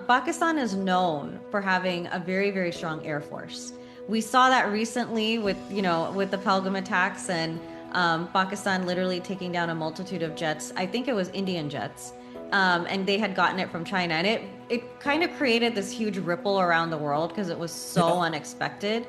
Pakistan is known for having a very, very strong air force. We saw that recently with the Pahalgam attacks and Pakistan literally taking down a multitude of jets. I think it was Indian jets, and they had gotten it from China, and it kind of created this huge ripple around the world because it was so Yeah, unexpected.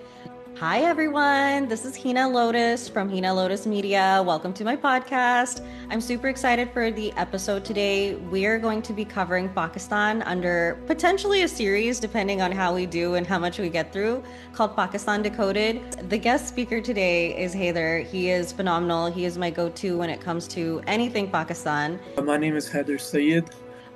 Hi, everyone. This is Heena Lotus from Heena Lotus Media. Welcome to my podcast. I'm super excited for the episode today. We are going to be covering Pakistan under potentially a series, depending on how we do and how much we get through, called Pakistan Decoded. The guest speaker today is Haydar. He is phenomenal. He is my go to when it comes to anything Pakistan. my name is Heather Sayed.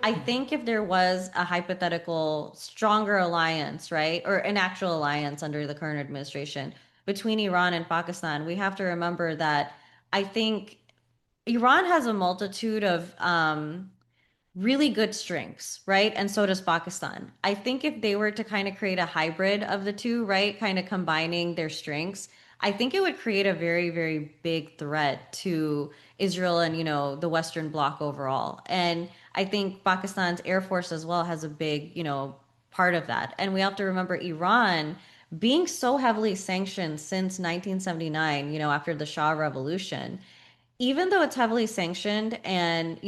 I think if there was a hypothetical stronger alliance, right, or an actual alliance under the current administration between Iran and Pakistan, we have to remember that I think Iran has a multitude of really good strengths, right? And so does Pakistan. I think if they were to kind of create a hybrid of the two, right, kind of combining their strengths, I think it would create a very, very big threat to Israel and, the Western Bloc overall. And I think Pakistan's Air Force as well has a big, part of that. And we have to remember Iran being so heavily sanctioned since 1979, after the Shah Revolution, even though it's heavily sanctioned and,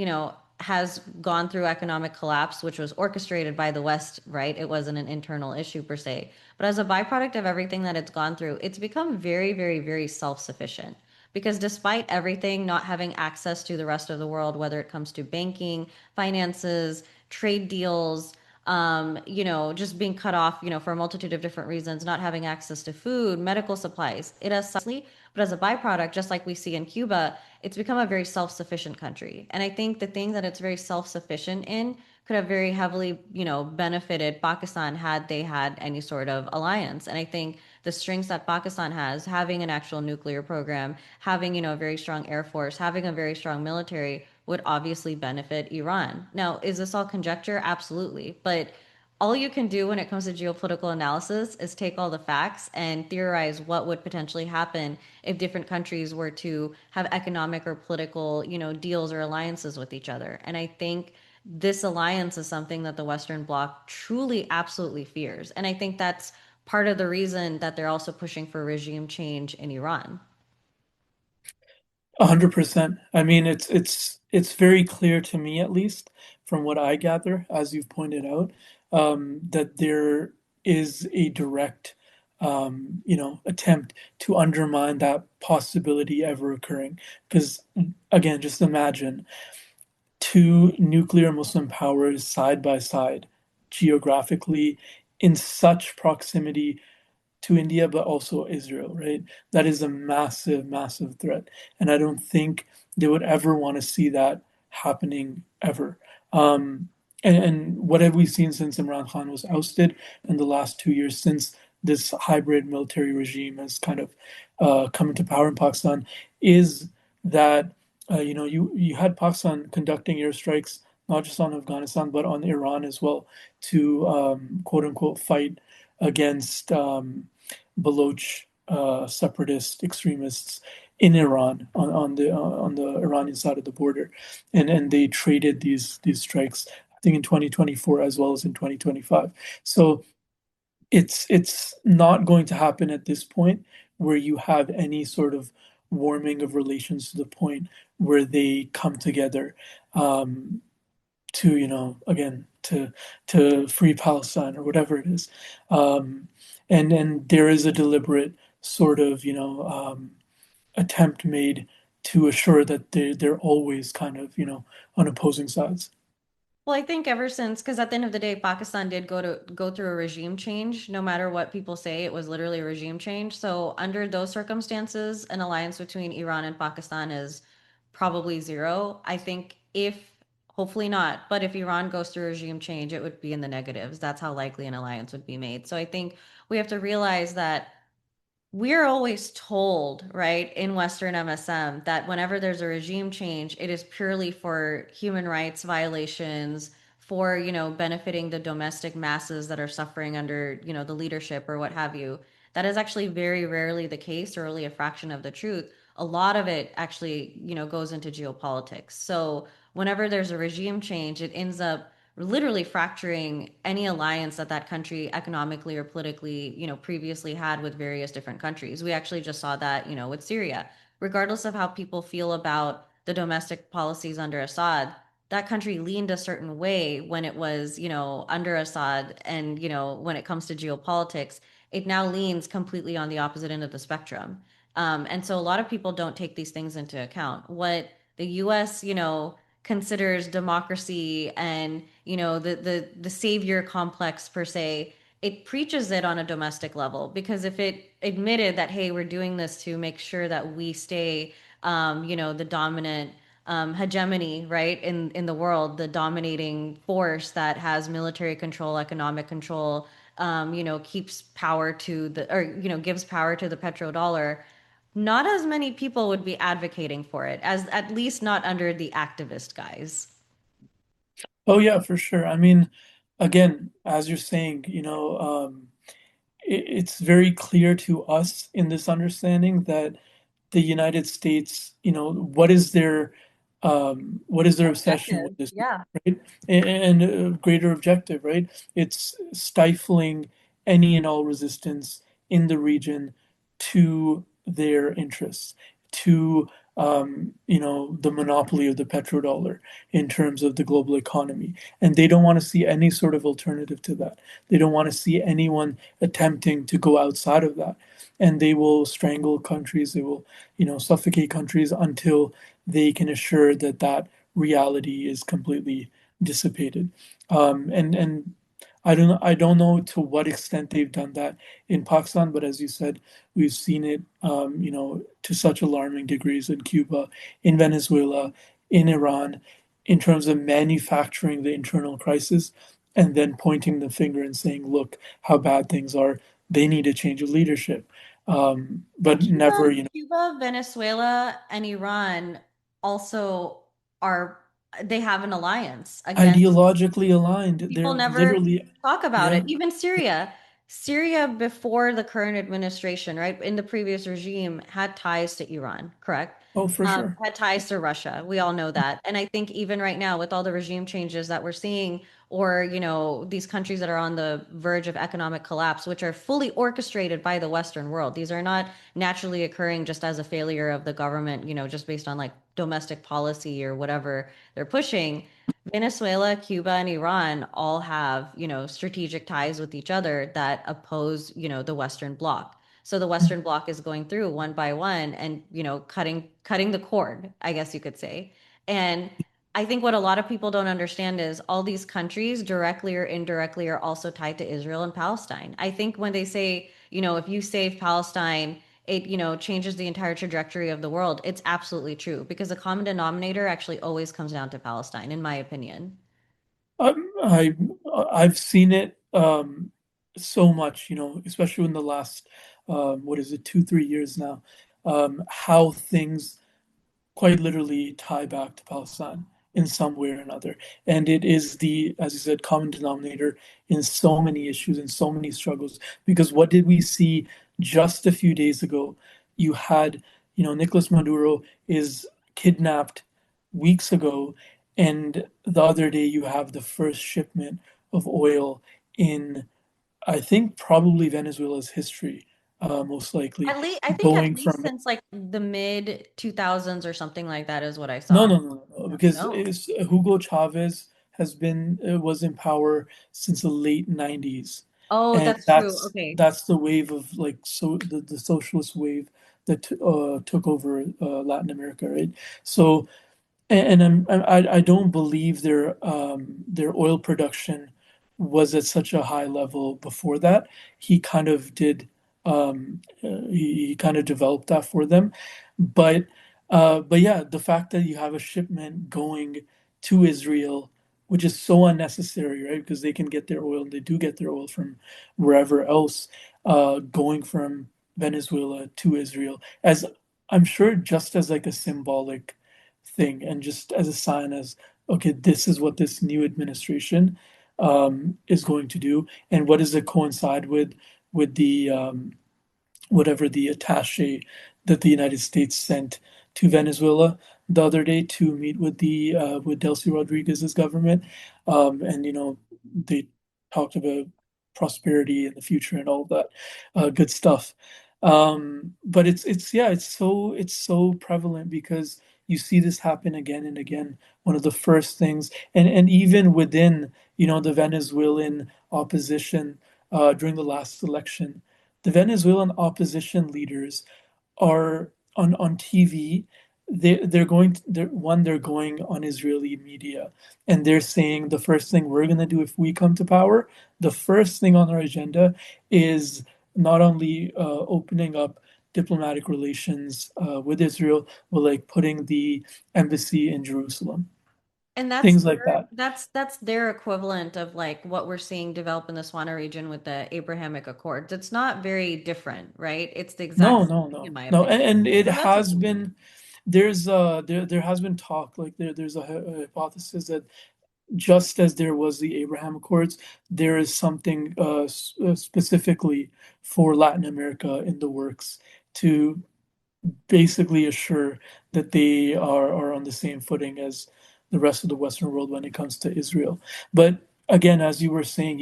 has gone through economic collapse, which was orchestrated by the West, right? It wasn't an internal issue per se. But as a byproduct of everything that it's gone through, it's become very, very, very self sufficient. Because despite everything, not having access to the rest of the world, whether it comes to banking, finances, trade deals, just being cut off, for a multitude of different reasons, not having access to food, medical supplies, it has, but as a byproduct, just like we see in Cuba, it's become a very self-sufficient country. And I think the thing that it's very self-sufficient in could have very heavily, benefited Pakistan had they had any sort of alliance. And I think the strengths that Pakistan has, having an actual nuclear program, having, a very strong air force, having a very strong military, would obviously benefit Iran. Now, is this all conjecture? Absolutely. But all you can do when it comes to geopolitical analysis is take all the facts and theorize what would potentially happen if different countries were to have economic or political, deals or alliances with each other. And I think this alliance is something that the Western Bloc truly, absolutely fears. And I think that's part of the reason that they're also pushing for regime change in Iran. 100%. I mean, it's very clear to me, at least from what I gather, as you've pointed out, that there is a direct, attempt to undermine that possibility ever occurring. Because again, just imagine two nuclear Muslim powers side by side, geographically in such proximity to India, but also Israel, right? That is a massive, massive threat. And I don't think they would ever want to see that happening ever. And what have we seen since Imran Khan was ousted in the last 2 years, since this hybrid military regime has kind of come into power in Pakistan, is that you had Pakistan conducting airstrikes not just on Afghanistan but on Iran as well to quote unquote fight against Baloch separatist extremists in Iran on the Iranian side of the border, and they traded these strikes, I think in 2024 as well as in 2025. So it's not going to happen at this point where you have any sort of warming of relations to the point where they come together um, to again to free Palestine or whatever it is, and there is a deliberate sort of attempt made to assure that they're always kind of on opposing sides. Well, I think ever since, because at the end of the day, Pakistan did go through a regime change. No matter what people say, it was literally a regime change. So under those circumstances, an alliance between Iran and Pakistan is probably zero. I think if, hopefully not, but if Iran goes through regime change, it would be in the negatives. That's how likely an alliance would be made. So I think we have to realize that we're always told, right, in Western MSM that whenever there's a regime change, it is purely for human rights violations, for, benefiting the domestic masses that are suffering under, the leadership or what have you. That is actually very rarely the case, or only a fraction of the truth. A lot of it actually, goes into geopolitics. So whenever there's a regime change, it ends up literally fracturing any alliance that that country economically or politically, previously had with various different countries. We actually just saw that, with Syria. Regardless of how people feel about the domestic policies under Assad, that country leaned a certain way when it was, under Assad. And, when it comes to geopolitics, it now leans completely on the opposite end of the spectrum. And so a lot of people don't take these things into account. What the US, considers democracy and, the savior complex per se, it preaches it on a domestic level because if it admitted that, hey, we're doing this to make sure that we stay, the dominant hegemony, right, in the world, the dominating force that has military control, economic control, keeps power to the, or, gives power to the petrodollar, not as many people would be advocating for it, as at least not under the activist guise. Oh yeah, for sure. I mean, again, as you're saying, it's very clear to us in this understanding that the United States, what is their obsession with Objective. this, Yeah. right? And a greater objective, right? It's stifling any and all resistance in the region to their interests, to the monopoly of the petrodollar in terms of the global economy. And they don't want to see any sort of alternative to that. They don't want to see anyone attempting to go outside of that. And they will strangle countries, they will, suffocate countries until they can assure that that reality is completely dissipated. And I don't know to what extent they've done that in Pakistan, but as you said, we've seen it, to such alarming degrees in Cuba, in Venezuela, in Iran, in terms of manufacturing the internal crisis and then pointing the finger and saying, "Look how bad things are. They need a change of leadership." Well, But never, Cuba, Venezuela, and Iran also are, they have an alliance against. ideologically aligned. People They're never literally, talk about it. yeah. Even Syria. Syria before the current administration, right? In the previous regime, had ties to Iran, correct? Oh, for sure. Had ties to Russia. We all know that. And I think even right now, with all the regime changes that we're seeing, or, these countries that are on the verge of economic collapse, which are fully orchestrated by the Western world. These are not naturally occurring just as a failure of the government, just based on like domestic policy or whatever they're pushing. Venezuela, Cuba, and Iran all have, strategic ties with each other that oppose, the Western Bloc. So the Western Bloc is going through one by one and, cutting the cord, I guess you could say. And I think what a lot of people don't understand is all these countries, directly or indirectly, are also tied to Israel and Palestine. I think when they say, if you save Palestine, it, changes the entire trajectory of the world. It's absolutely true because the common denominator actually always comes down to Palestine, in my opinion. I I've seen it so much, especially in the last what is it, 2, 3 years now, how things quite literally tie back to Palestine in some way or another. And it is the, as you said, common denominator in so many issues and so many struggles. Because what did we see just a few days ago? You had, Nicolas Maduro is kidnapped weeks ago, and the other day you have the first shipment of oil in, I think, probably Venezuela's history, most likely, I think at going least from since like the mid 2000s or something like that is what I no, saw. no, no, no, because No. Hugo Chavez was in power since the late 90s, Oh, and that's true. that's Okay. that's the wave of like the socialist wave that took over Latin America, right? So I don't believe their oil production was at such a high level before that. He kind of did he kind of developed that for them, but but yeah, the fact that you have a shipment going to Israel, which is so unnecessary, right? Because they can get their oil, they do get their oil from wherever else, going from Venezuela to Israel, as I'm sure just as like a symbolic thing and just as a sign as okay, this is what this new administration is going to do, and what does it coincide with the whatever the attaché that the United States sent to Venezuela, the other day to meet with the with Delcy Rodriguez's government, and they talked about prosperity in the future and all that good stuff. But it's yeah, it's so prevalent because you see this happen again and again. One of the first things, and even within the Venezuelan opposition during the last election, the Venezuelan opposition leaders are on TV. They're going on Israeli media, and they're saying the first thing we're going to do if we come to power, the first thing on our agenda is not only opening up diplomatic relations with Israel, but like putting the embassy in Jerusalem, And that's things like that. that's their equivalent of like what we're seeing develop in the Swana region with the Abrahamic Accords. It's not very different, right? It's the exact No, same no, thing in no, my no, opinion. and it So that's has been there has been talk like there's a hypothesis that just as there was the Abraham Accords, there is something specifically for Latin America in the works to basically assure that they are on the same footing as the rest of the Western world when it comes to Israel. But again, as you were saying,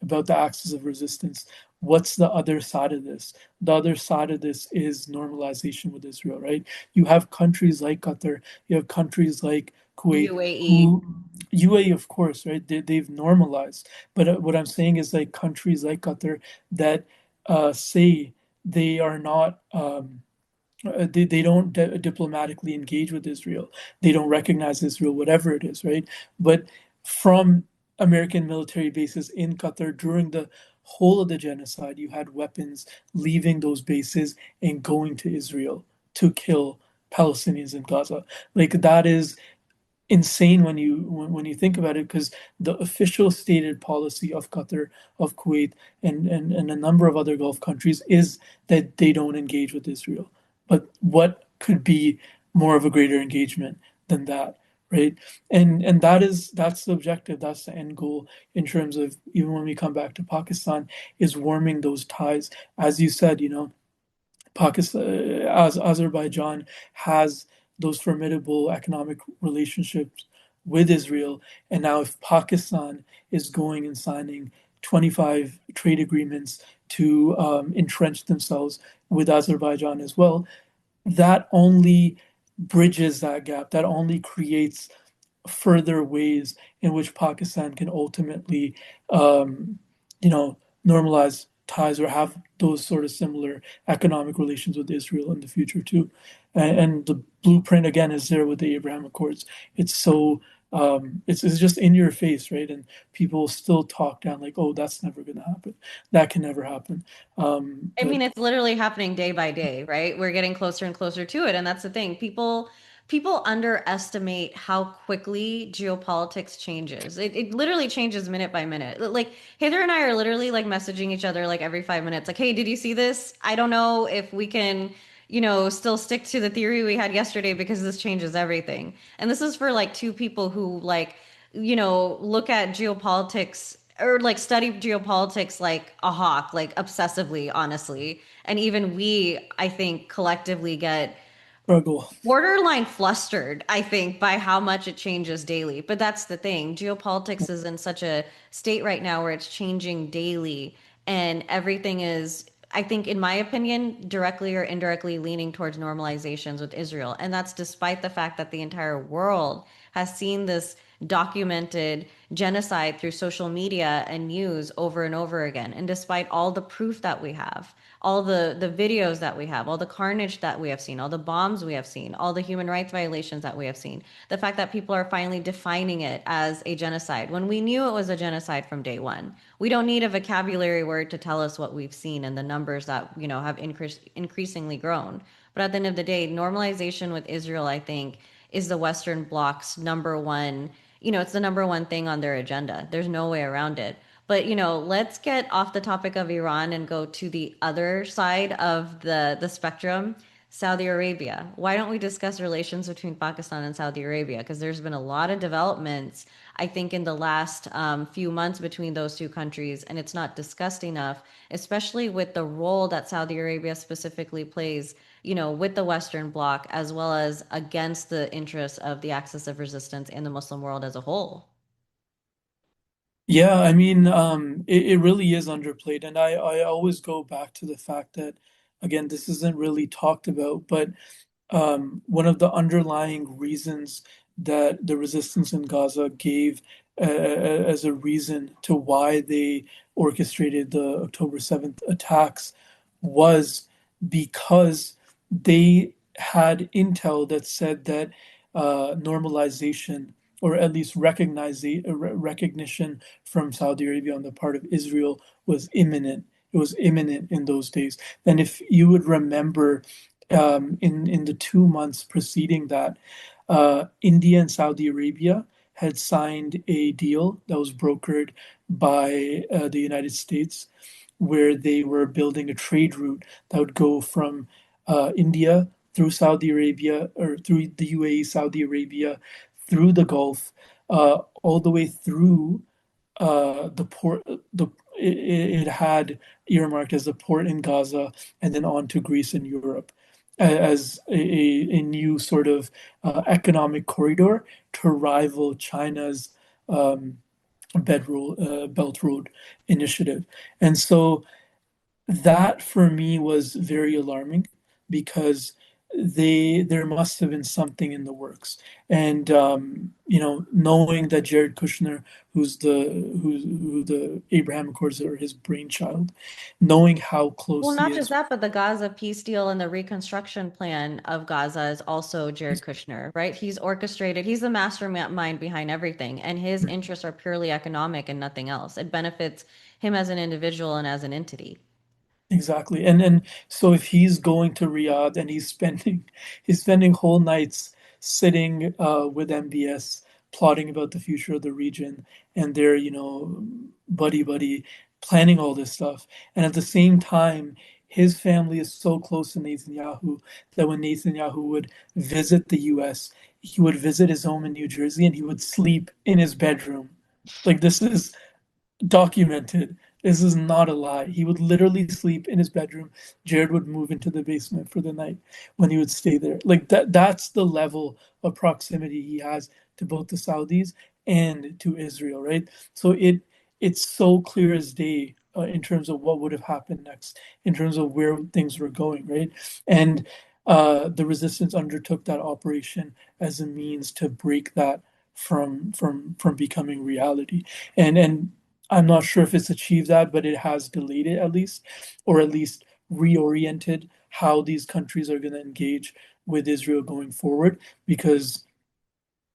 about the axis of resistance, what's the other side of this? The other side of this is normalization with Israel, right? You have countries like Qatar, you have countries like Kuwait, UAE. who UAE, of course, right? They've normalized. But what I'm saying is like countries like Qatar that say they are not. They don't diplomatically engage with Israel. They don't recognize Israel, whatever it is, right? But from American military bases in Qatar during the whole of the genocide, you had weapons leaving those bases and going to Israel to kill Palestinians in Gaza. Like that is insane when you think about it, because the official stated policy of Qatar, of Kuwait, and a number of other Gulf countries is that they don't engage with Israel. But what could be more of a greater engagement than that, right? And that's the objective, that's the end goal in terms of even when we come back to Pakistan, is warming those ties. As you said, Pakistan, as Azerbaijan has those formidable economic relationships with Israel, and now if Pakistan is going and signing 25 trade agreements to entrench themselves with Azerbaijan as well, that only bridges that gap. That only creates further ways in which Pakistan can ultimately, um, you know, normalize ties or have those sort of similar economic relations with Israel in the future too. And the blueprint again is there with the Abraham Accords. It's so it's just in your face, right? And people still talk down like, oh, that's never going to happen. That can never happen. I But mean, it's literally happening day by day, right? We're getting closer and closer to it, and that's the thing. People underestimate how quickly geopolitics changes. It literally changes minute by minute. Like Heather and I are literally like messaging each other like every 5 minutes, like, "Hey, did you see this? I don't know if we can, still stick to the theory we had yesterday because this changes everything." And this is for like two people who like, look at geopolitics or like study geopolitics like a hawk, like obsessively, honestly. And even we, I think, collectively get struggle. borderline flustered, I think, by how much it changes daily. But that's the thing. Geopolitics is in such a state right now where it's changing daily, and everything is, I think, in my opinion, directly or indirectly leaning towards normalizations with Israel. And that's despite the fact that the entire world has seen this documented genocide through social media and news over and over again. And despite all the proof that we have, all the videos that we have, all the carnage that we have seen, all the bombs we have seen, all the human rights violations that we have seen, the fact that people are finally defining it as a genocide when we knew it was a genocide from day one. We don't need a vocabulary word to tell us what we've seen and the numbers that, have increasingly grown. But at the end of the day, normalization with Israel, I think, is the Western Bloc's number one, it's the number one thing on their agenda. There's no way around it. But let's get off the topic of Iran and go to the other side of the spectrum, Saudi Arabia. Why don't we discuss relations between Pakistan and Saudi Arabia? Because there's been a lot of developments, I think, in the last few months between those two countries, and it's not discussed enough, especially with the role that Saudi Arabia specifically plays, with the Western Bloc, as well as against the interests of the axis of resistance and the Muslim world as a whole. Yeah, I mean, it really is underplayed, and I always go back to the fact that, again, this isn't really talked about, but one of the underlying reasons that the resistance in Gaza gave as a reason to why they orchestrated the October 7th attacks was because they had intel that said that normalization, or at least recognition from Saudi Arabia on the part of Israel, was imminent. It was imminent in those days. And if you would remember, in the 2 months preceding that, India and Saudi Arabia had signed a deal that was brokered by the United States, where they were building a trade route that would go from India through Saudi Arabia, or through the UAE, Saudi Arabia, through the Gulf, all the way through the port. It had earmarked as a port in Gaza, and then on to Greece and Europe as a new sort of economic corridor to rival China's um, Belt Road initiative. And so that for me was very alarming, because there must have been something in the works. And knowing that Jared Kushner, who the Abraham Accords are his brainchild, knowing how Well, close he not just is. that, but the Gaza peace deal and the reconstruction plan of Gaza is also Jared Kushner, right? He's orchestrated, he's the mastermind behind everything, and his interests are purely economic and nothing else. It benefits him as an individual and as an entity. Exactly. And so if he's going to Riyadh and he's spending whole nights sitting with MBS, plotting about the future of the region, and they're, buddy planning all this stuff. And at the same time, his family is so close to Netanyahu that when Netanyahu would visit the US, he would visit his home in New Jersey and he would sleep in his bedroom. Like, this is documented. This is not a lie. He would literally sleep in his bedroom. Jared would move into the basement for the night when he would stay there. Like, that's the level of proximity he has to both the Saudis and to Israel, right? So it's so clear as day, in terms of what would have happened next, in terms of where things were going, right? And the resistance undertook that operation as a means to break that from becoming reality. And I'm not sure if it's achieved that, but it has delayed it, at least, or at least reoriented how these countries are going to engage with Israel going forward, because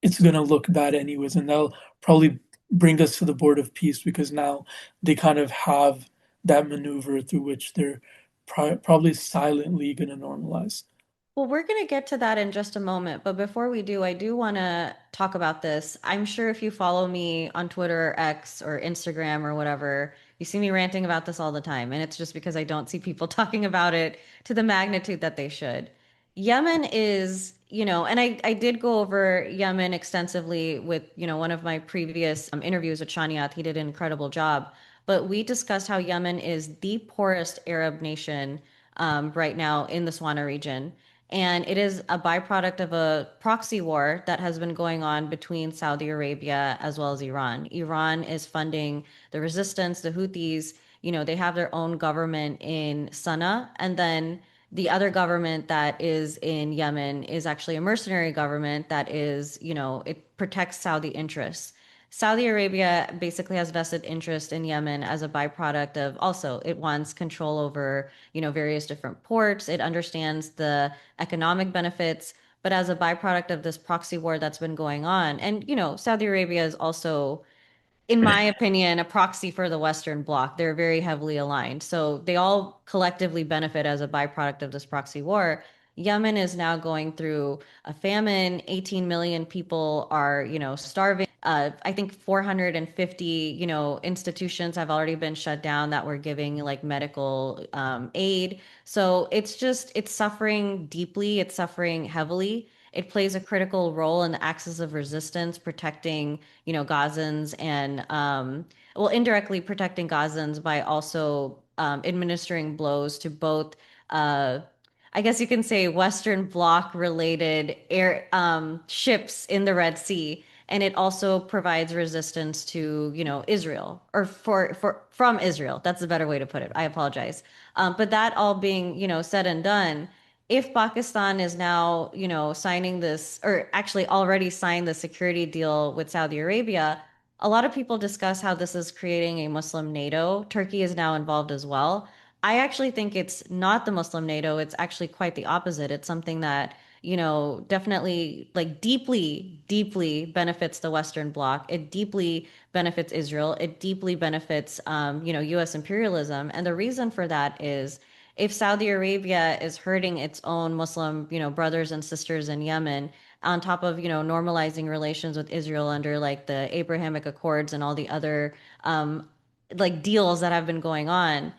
it's going to look bad anyways, and they'll probably bring us to the board of peace, because now they kind of have that maneuver through which they're probably silently going to normalize. Well, we're going to get to that in just a moment, but before we do, I do want to talk about this. I'm sure if you follow me on Twitter or X or Instagram or whatever, you see me ranting about this all the time, and it's just because I don't see people talking about it to the magnitude that they should. Yemen is, and I did go over Yemen extensively with, one of my previous interviews with Shaniat. He did an incredible job, but we discussed how Yemen is the poorest Arab nation right now in the Swana region. And it is a byproduct of a proxy war that has been going on between Saudi Arabia as well as Iran. Iran is funding the resistance, the Houthis. They have their own government in Sana'a. And then the other government that is in Yemen is actually a mercenary government that is, it protects Saudi interests. Saudi Arabia basically has vested interest in Yemen as a byproduct of, also it wants control over, various different ports. It understands the economic benefits, but as a byproduct of this proxy war that's been going on. And, Saudi Arabia is also, in my opinion, a proxy for the Western Bloc. They're very heavily aligned. So they all collectively benefit as a byproduct of this proxy war. Yemen is now going through a famine. 18 million people are, starving. I think 450, institutions have already been shut down that were giving like medical aid. So it's suffering deeply. It's suffering heavily. It plays a critical role in the axis of resistance, protecting, Gazans and, well, indirectly protecting Gazans by also administering blows to both uh, I guess you can say Western Bloc related air ships in the Red Sea, and it also provides resistance to, Israel or for from Israel. That's a better way to put it. I apologize. But that all being, said and done, if Pakistan is now, signing this, or actually already signed the security deal with Saudi Arabia, a lot of people discuss how this is creating a Muslim NATO. Turkey is now involved as well. I actually think it's not the Muslim NATO. It's actually quite the opposite. It's something that, definitely like deeply, deeply benefits the Western Bloc. It deeply benefits Israel. It deeply benefits, U.S. imperialism. And the reason for that is if Saudi Arabia is hurting its own Muslim, brothers and sisters in Yemen, on top of, normalizing relations with Israel under like the Abrahamic Accords and all the other like deals that have been going on,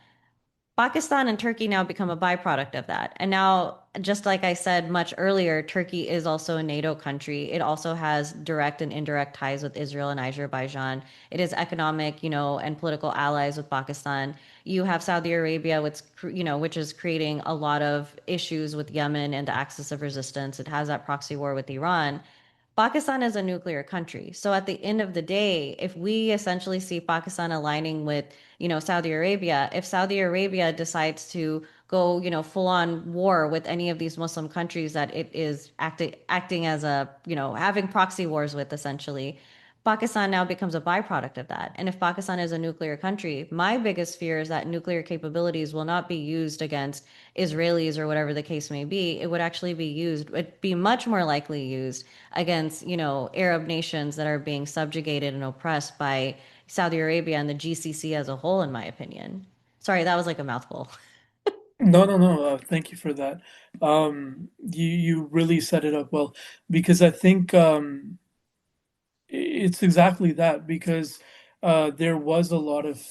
Pakistan and Turkey now become a byproduct of that. And now, just like I said much earlier, Turkey is also a NATO country. It also has direct and indirect ties with Israel and Azerbaijan. It is economic, and political allies with Pakistan. You have Saudi Arabia, which is creating a lot of issues with Yemen and the axis of resistance. It has that proxy war with Iran. Pakistan is a nuclear country. So at the end of the day, if we essentially see Pakistan aligning with, Saudi Arabia, if Saudi Arabia decides to go, full on war with any of these Muslim countries that it is acting as a, having proxy wars with essentially, Pakistan now becomes a byproduct of that. And if Pakistan is a nuclear country, my biggest fear is that nuclear capabilities will not be used against Israelis or whatever the case may be. It would actually be used, it'd be much more likely used against, Arab nations that are being subjugated and oppressed by Saudi Arabia and the GCC as a whole, in my opinion. Sorry, that was like a mouthful. No, no, no. Thank you for that. You really set it up well because I think it's exactly that because there was a lot of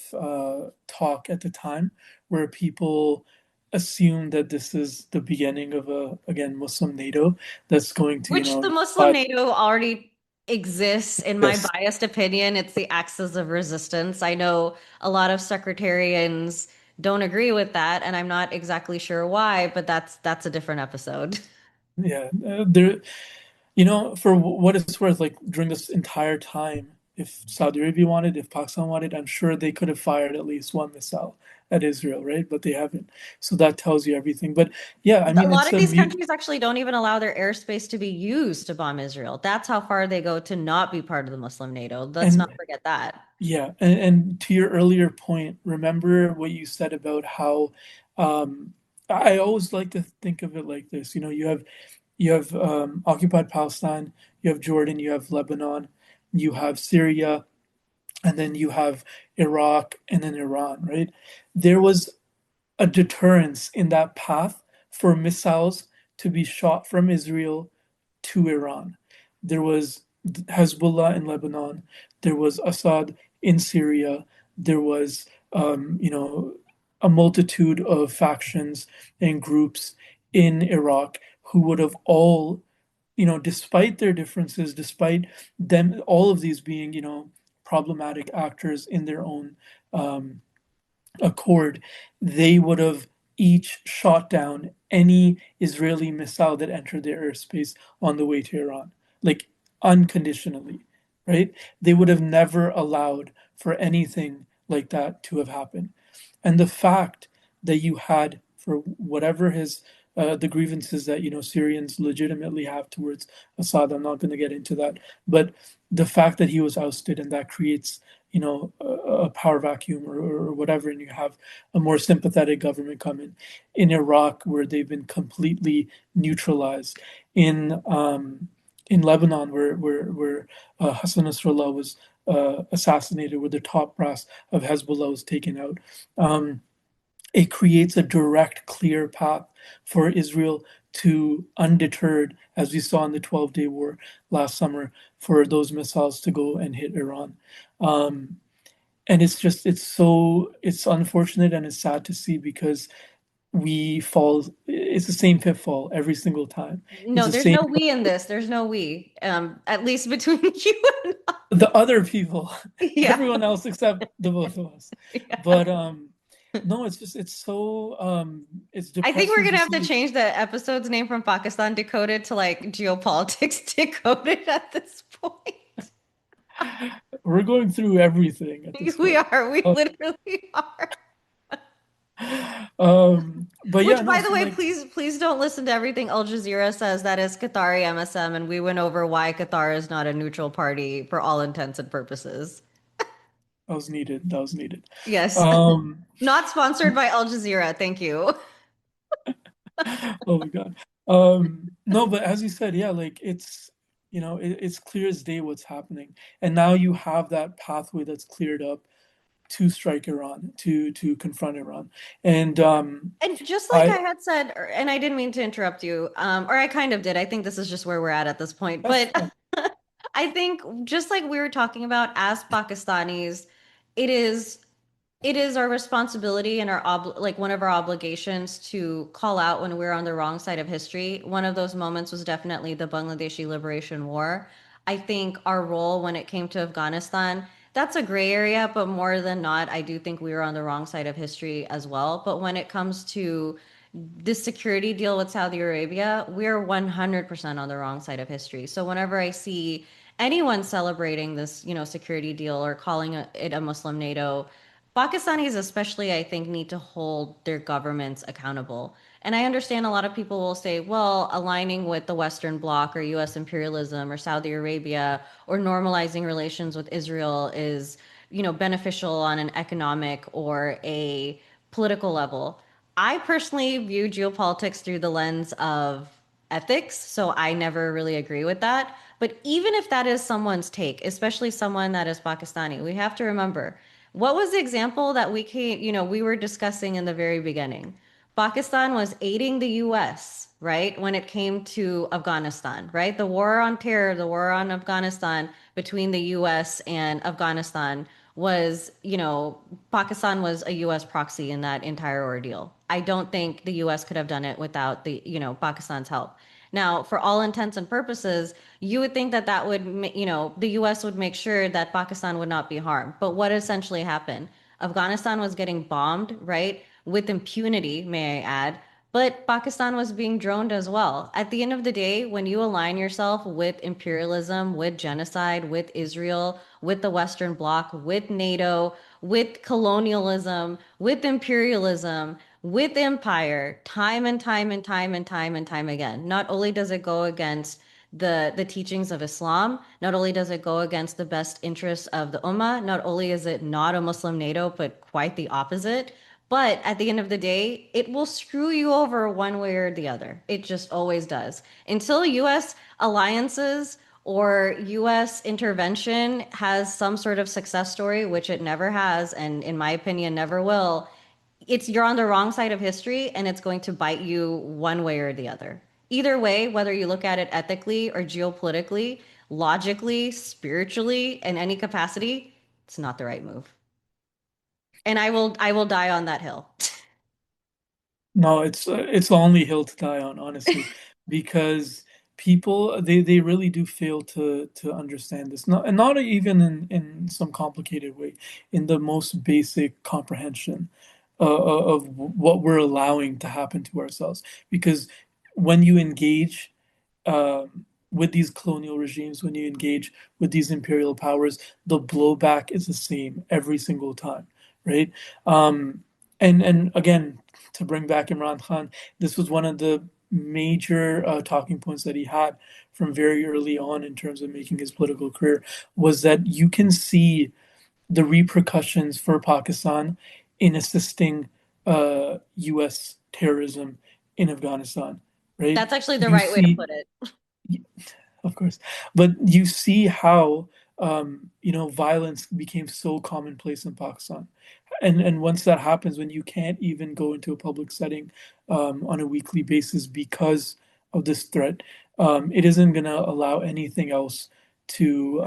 talk at the time where people assumed that this is the beginning of a again Muslim NATO that's going to Which the Muslim but NATO already exists, in my this biased opinion. It's the axis of resistance. I know a lot of secretarians don't agree with that, and I'm not exactly sure why, but that's a different episode. yeah there for what it's worth, like during this entire time, if Saudi Arabia wanted, if Pakistan wanted, I'm sure they could have fired at least one missile at Israel, right? But they haven't. So that tells you everything. But yeah, I A mean, lot it's of a these mute. countries actually don't even allow their airspace to be used to bomb Israel. That's how far they go to not be part of the Muslim NATO. Let's not And forget that. yeah, and to your earlier point, remember what you said about how um, I always like to think of it like this. You have occupied Palestine, you have Jordan, you have Lebanon, you have Syria, and then you have Iraq and then Iran, right? There was a deterrence in that path for missiles to be shot from Israel to Iran. There was Hezbollah in Lebanon, there was Assad in Syria, there was, a multitude of factions and groups in Iraq who would have all, despite their differences, despite them, all of these being, problematic actors in their own um, accord, they would have each shot down any Israeli missile that entered their airspace on the way to Iran, like unconditionally, right? They would have never allowed for anything like that to have happened. And the fact that you had, for whatever his the grievances that Syrians legitimately have towards Assad, I'm not going to get into that, but the fact that he was ousted and that creates a power vacuum or whatever, and you have a more sympathetic government come in Iraq where they've been completely neutralized, in Lebanon where Hassan Nasrallah was assassinated, where the top brass of Hezbollah was taken out. Um, it creates a direct, clear path for Israel to, undeterred, as we saw in the 12-day war last summer, for those missiles to go and hit Iran. Um, and it's unfortunate and it's sad to see because it's the same pitfall every single time. It's No, the there's same, no we in this. There's no we. At least between you and the other people, I. Yeah. everyone else except the both of us. Yeah. But No, it's just it's so it's I think we're depressing gonna to have to see. change the episode's name from Pakistan Decoded to like Geopolitics Decoded at this point. We're going through everything at this We point. are. We Uh, literally are. but yeah, Which, no, by the so way, like please don't listen to everything Al Jazeera says. That is Qatari MSM, and we went over why Qatar is not a neutral party for all intents and purposes. that was needed. That was needed. Yes. Um, Not sponsored by Al Jazeera. Thank you. oh my God. No, but as you said, yeah, like it's it's clear as day what's happening, and now you have that pathway that's cleared up to strike Iran, to confront Iran, and And just like I I had said, and I didn't mean to interrupt you, or I kind of did. I think this is just where we're at this point. that's But fine. I think just like we were talking about as Pakistanis, it is it is our responsibility and our like one of our obligations to call out when we're on the wrong side of history. One of those moments was definitely the Bangladeshi Liberation War. I think our role when it came to Afghanistan, that's a gray area, but more than not, I do think we were on the wrong side of history as well. But when it comes to this security deal with Saudi Arabia, we're 100% on the wrong side of history. So whenever I see anyone celebrating this, security deal or calling it a Muslim NATO, Pakistanis especially, I think, need to hold their governments accountable. And I understand a lot of people will say, well, aligning with the Western Bloc or US imperialism or Saudi Arabia or normalizing relations with Israel is, beneficial on an economic or a political level. I personally view geopolitics through the lens of ethics, so I never really agree with that. But even if that is someone's take, especially someone that is Pakistani, we have to remember what was the example that we were discussing in the very beginning. Pakistan was aiding the US, right, when it came to Afghanistan, right? The war on terror, the war on Afghanistan between the US and Afghanistan was, Pakistan was a US proxy in that entire ordeal. I don't think the US could have done it without Pakistan's help. Now, for all intents and purposes, you would think that that would, the US would make sure that Pakistan would not be harmed. But what essentially happened? Afghanistan was getting bombed, right? With impunity, may I add. But Pakistan was being droned as well. At the end of the day, when you align yourself with imperialism, with genocide, with Israel, with the Western Bloc, with NATO, with colonialism, with imperialism, with empire, time and time and time and time and time again, not only does it go against the teachings of Islam, not only does it go against the best interests of the Ummah, not only is it not a Muslim NATO, but quite the opposite. But at the end of the day, it will screw you over one way or the other. It just always does. Until US alliances or US intervention has some sort of success story, which it never has, and in my opinion, never will, you're on the wrong side of history and it's going to bite you one way or the other. Either way, whether you look at it ethically or geopolitically, logically, spiritually, in any capacity, it's not the right move. And I will die on that hill. No, it's the only hill to die on, honestly, because people they really do fail to understand this. Not and not even in some complicated way, in the most basic comprehension of what we're allowing to happen to ourselves. Because when you engage with these colonial regimes, when you engage with these imperial powers, the blowback is the same every single time, right? Um, and again, to bring back Imran Khan, this was one of the major talking points that he had from very early on in terms of making his political career was that you can see the repercussions for Pakistan in assisting U.S. terrorism in Afghanistan, right? That's actually the You right way to see, put it. of course, but you see how violence became so commonplace in Pakistan, and once that happens, when you can't even go into a public setting on a weekly basis because of this threat, it isn't going to allow anything else to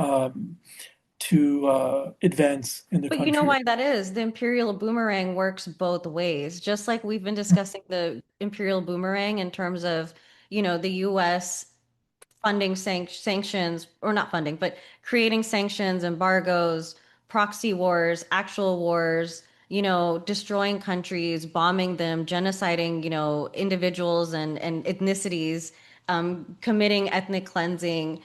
advance in the But you know country. why that is? The imperial boomerang works both ways. Just like we've been discussing the imperial boomerang in terms of, the US funding sanctions, or not funding, but creating sanctions, embargoes, proxy wars, actual wars, destroying countries, bombing them, genociding, individuals and ethnicities, committing ethnic cleansing,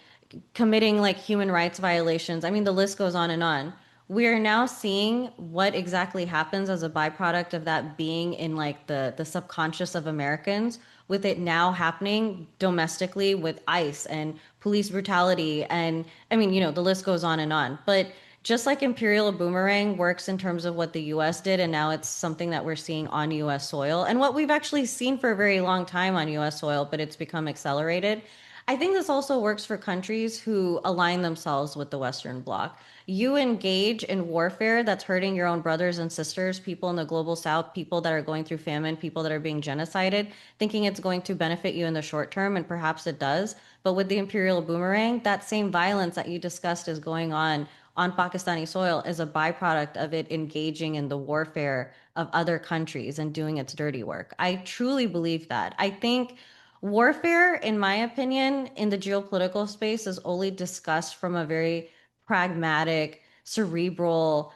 committing like human rights violations. I mean, the list goes on and on. We are now seeing what exactly happens as a byproduct of that being in like the subconscious of Americans, with it now happening domestically with ICE and police brutality. And I mean, the list goes on and on. But just like imperial boomerang works in terms of what the US did, and now it's something that we're seeing on US soil, and what we've actually seen for a very long time on US soil, but it's become accelerated. I think this also works for countries who align themselves with the Western Bloc. You engage in warfare that's hurting your own brothers and sisters, people in the global south, people that are going through famine, people that are being genocided, thinking it's going to benefit you in the short term, and perhaps it does. But with the imperial boomerang, that same violence that you discussed is going on Pakistani soil is a byproduct of it engaging in the warfare of other countries and doing its dirty work. I truly believe that. I think warfare, in my opinion, in the geopolitical space is only discussed from a very pragmatic, cerebral,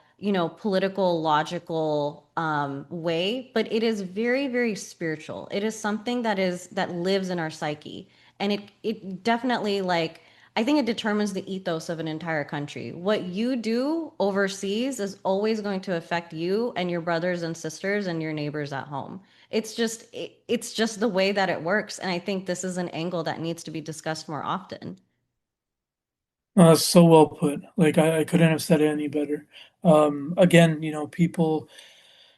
political, logical way, but it is very, very spiritual. It is something that lives in our psyche. And it definitely like I think it determines the ethos of an entire country. What you do overseas is always going to affect you and your brothers and sisters and your neighbors at home. It's just the way that it works, and I think this is an angle that needs to be discussed more often. So well put. Like I couldn't have said it any better. Again, people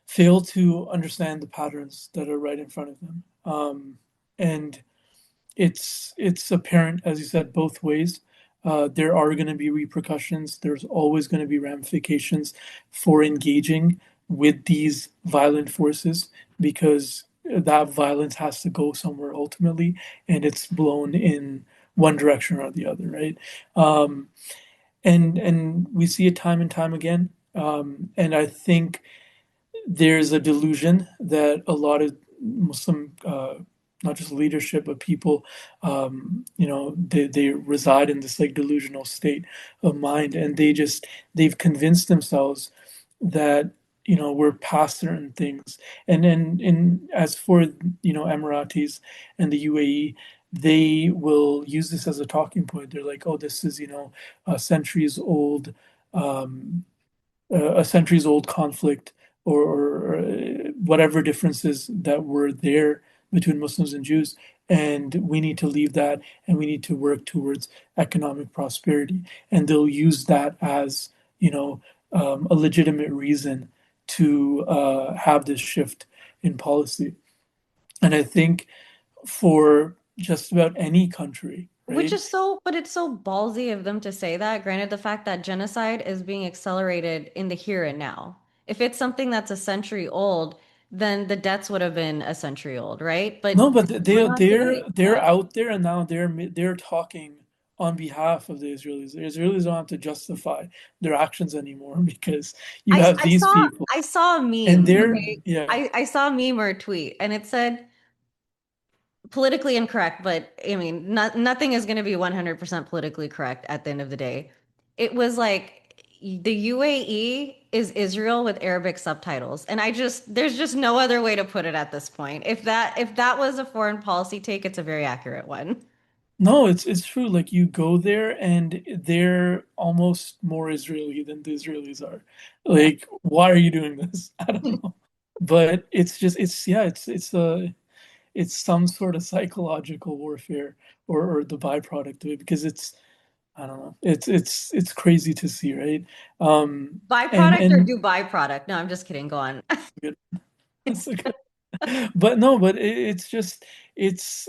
fail to understand the patterns that are right in front of them. And it's apparent, as you said, both ways. There are going to be repercussions. There's always going to be ramifications for engaging with these violent forces because that violence has to go somewhere ultimately, and it's blown in one direction or the other, right? Um, and we see it time and time again. And I think there's a delusion that a lot of Muslim, not just leadership, but people, they reside in this like delusional state of mind, and they've convinced themselves that we're past certain things. And as for Emiratis and the UAE, they will use this as a talking point. They're like, oh, this is a centuries old. Um, a centuries old conflict or whatever differences that were there between Muslims and Jews. And we need to leave that and we need to work towards economic prosperity. And they'll use that as, a legitimate reason to have this shift in policy. And I think for just about any country, Which right? is so, but it's so ballsy of them to say that. Granted, the fact that genocide is being accelerated in the here and now. If it's something that's a century old, then the deaths would have been a century old, right? But No, but we're they not doing they're that. out there and now they're talking on behalf of the Israelis. The Israelis don't have to justify their actions anymore because you I, have I these saw people I saw a and meme. they're Okay. yeah. I saw a meme or a tweet and it said politically incorrect, but I mean, nothing is going to be 100% politically correct at the end of the day. It was like the UAE is Israel with Arabic subtitles. And there's just no other way to put it at this point. If that was a foreign policy take, it's a very accurate one. No, it's true. Like you go there and they're almost more Israeli than the Israelis are. Yeah. Like, why are you doing this? I don't know. But it's just it's yeah, it's some sort of psychological warfare or the byproduct of it because it's I don't know. It's crazy to see, right? And Byproduct or and do byproduct? No, I'm just kidding. Go on. good. That's a good. But no, but it's just it's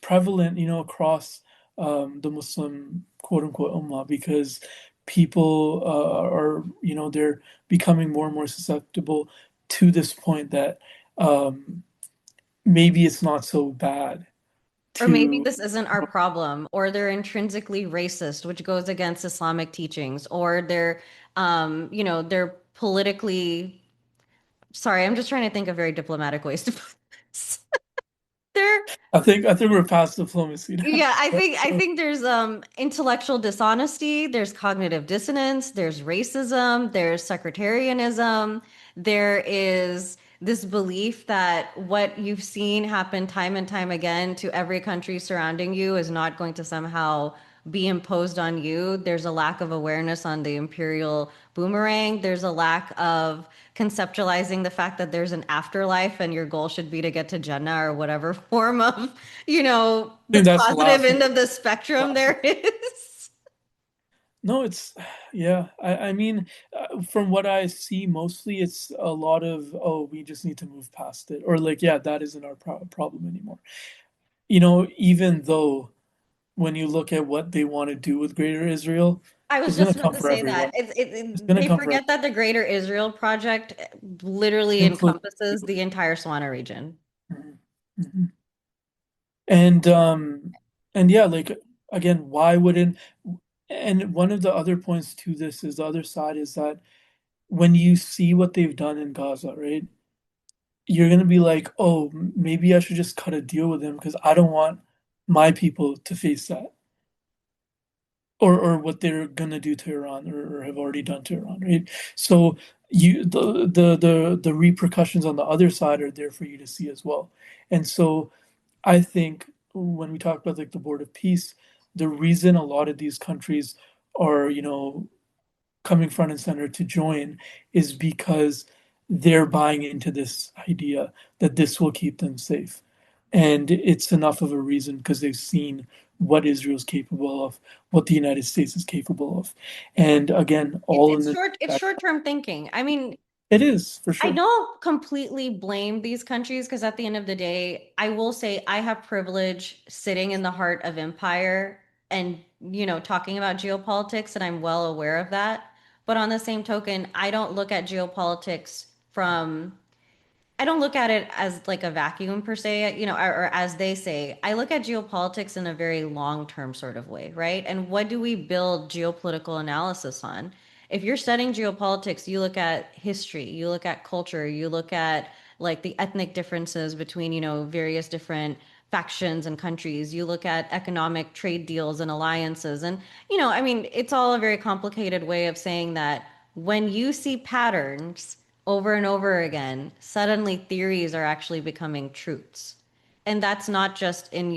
prevalent, across the Muslim quote unquote ummah because people are they're becoming more and more susceptible to this point that maybe it's not so bad Or maybe to this isn't our problem, or they're intrinsically racist, which goes against Islamic teachings, or they're politically, sorry, I'm just trying to think of very diplomatic ways to put this. I think we're past diplomacy now. Yeah, I think there's intellectual dishonesty, there's cognitive dissonance, there's racism, there's sectarianism, there is this belief that what you've seen happen time and time again to every country surrounding you is not going to somehow be imposed on you. There's a lack of awareness on the imperial boomerang. There's a lack of conceptualizing the fact that there's an afterlife and your goal should be to get to Jannah or whatever form of, I the think that's the positive last end one. of the spectrum Last one. there is. No, it's yeah. I mean, from what I see, mostly it's a lot of, oh, we just need to move past it, or like, yeah, that isn't our problem anymore. Even though when you look at what they want to do with Greater Israel, I was it's gonna just about come to for say that. everyone. It's gonna They come for forget that the Greater Israel Project literally include. encompasses the entire Swana region. Mhm. Mhm. And yeah, like again, why wouldn't? And one of the other points to this is the other side is that when you see what they've done in Gaza, right? You're gonna be like, oh, maybe I should just cut a deal with them because I don't want my people to face that, or what they're gonna do to Iran or have already done to Iran, right? So the repercussions on the other side are there for you to see as well. And so I think when we talk about like the Board of Peace, the reason a lot of these countries are, coming front and center to join is because they're buying into this idea that this will keep them safe. And it's enough of a reason because they've seen what Israel's capable of, what the United States is capable of. And again, all in the It's short-term thinking. I mean, it is for I sure. don't completely blame these countries because at the end of the day, I will say I have privilege sitting in the heart of empire and, talking about geopolitics, and I'm well aware of that. But on the same token, I don't look at geopolitics from I don't look at it as like a vacuum per se, or as they say, I look at geopolitics in a very long-term sort of way, right? And what do we build geopolitical analysis on? If you're studying geopolitics, you look at history, you look at culture, you look at like the ethnic differences between, various different factions and countries. You look at economic trade deals and alliances. And, I mean, it's all a very complicated way of saying that when you see patterns over and over again, suddenly theories are actually becoming truths. And that's not just in,